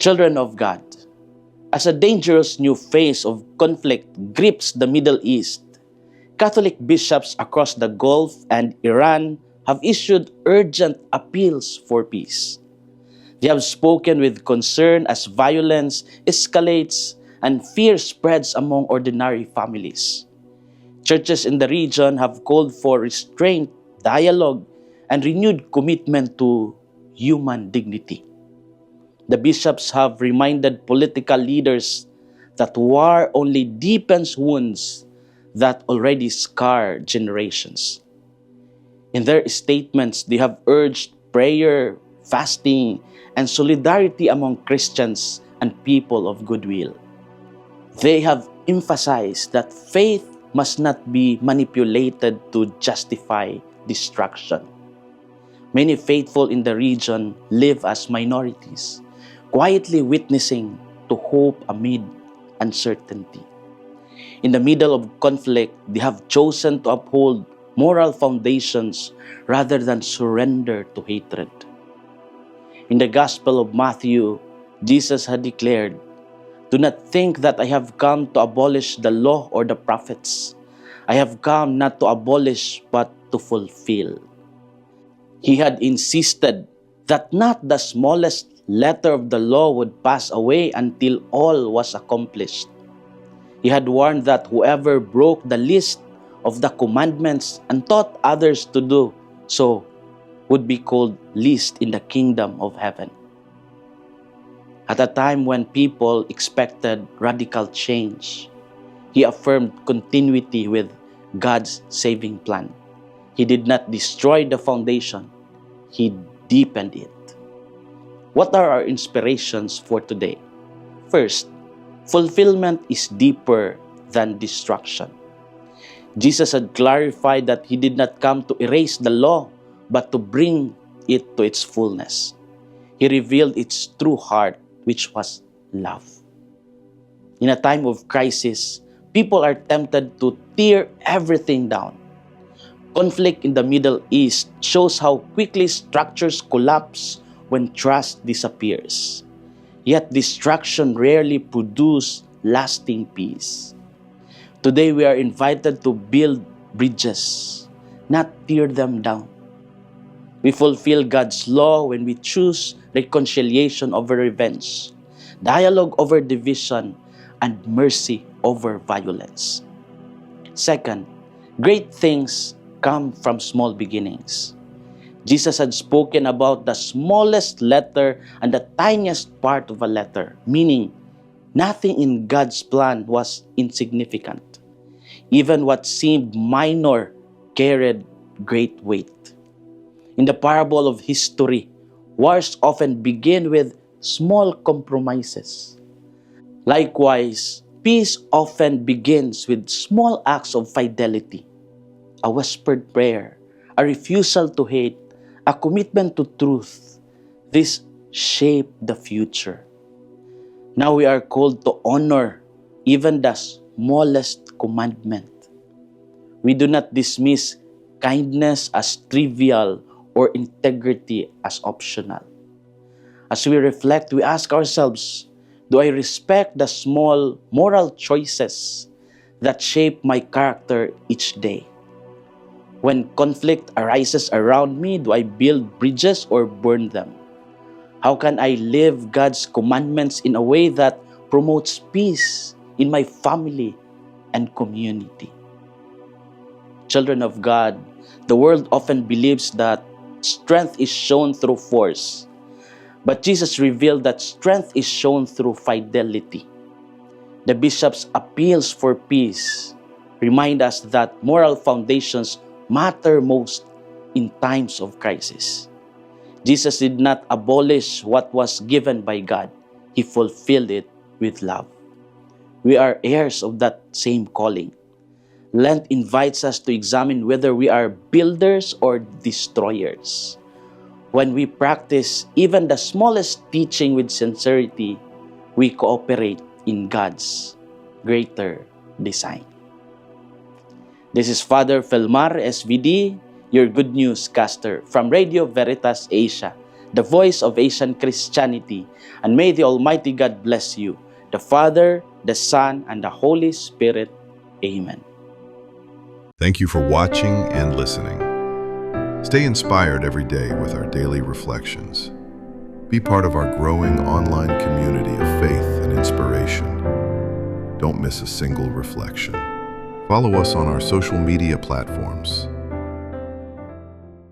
Children of God, as a dangerous new phase of conflict grips the Middle East, Catholic bishops across the Gulf and Iran have issued urgent appeals for peace. They have spoken with concern as violence escalates and fear spreads among ordinary families. Churches in the region have called for restraint, dialogue, and renewed commitment to human dignity. The bishops have reminded political leaders that war only deepens wounds that already scar generations. In their statements, they have urged prayer, fasting, and solidarity among Christians and people of goodwill. They have emphasized that faith must not be manipulated to justify destruction. Many faithful in the region live as minorities, quietly witnessing to hope amid uncertainty. In the middle of conflict, they have chosen to uphold moral foundations rather than surrender to hatred. In the Gospel of Matthew, Jesus had declared, "Do not think that I have come to abolish the law or the prophets. I have come not to abolish but to fulfill." He had insisted that not the smallest letter of the law would pass away until all was accomplished. He had warned that whoever broke the least of the commandments and taught others to do so would be called least in the kingdom of heaven. At a time when people expected radical change, he affirmed continuity with God's saving plan. He did not destroy the foundation, he deepened it. What are our inspirations for today? First, fulfillment is deeper than destruction. Jesus had clarified that he did not come to erase the law, but to bring it to its fullness. He revealed its true heart, which was love. In a time of crisis, people are tempted to tear everything down. Conflict in the Middle East shows how quickly structures collapse when trust disappears. Yet destruction rarely produces lasting peace. Today we are invited to build bridges, not tear them down. We fulfill God's law when we choose reconciliation over revenge, dialogue over division, and mercy over violence. Second, great things come from small beginnings. Jesus had spoken about the smallest letter and the tiniest part of a letter, meaning nothing in God's plan was insignificant. Even what seemed minor carried great weight. In the parable of history, wars often begin with small compromises. Likewise, peace often begins with small acts of fidelity, a whispered prayer, a refusal to hate, a commitment to truth. This shape the future. Now we are called to honor even the smallest commandment. We do not dismiss kindness as trivial or integrity as optional. As we reflect, we ask ourselves, do I respect the small moral choices that shape my character each day? When conflict arises around me, do I build bridges or burn them? How can I live God's commandments in a way that promotes peace in my family and community? Children of God, the world often believes that strength is shown through force, but Jesus revealed that strength is shown through fidelity. The bishop's appeals for peace remind us that moral foundations matter most in times of crisis. Jesus did not abolish what was given by God. He fulfilled it with love. We are heirs of that same calling. Lent invites us to examine whether we are builders or destroyers. When we practice even the smallest teaching with sincerity, we cooperate in God's greater design. This is Father Felmar, SVD, your Good News caster from Radio Veritas Asia, the voice of Asian Christianity. And may the Almighty God bless you, the Father, the Son, and the Holy Spirit. Amen. Thank you for watching and listening. Stay inspired every day with our daily reflections. Be part of our growing online community of faith and inspiration. Don't miss a single reflection. Follow us on our social media platforms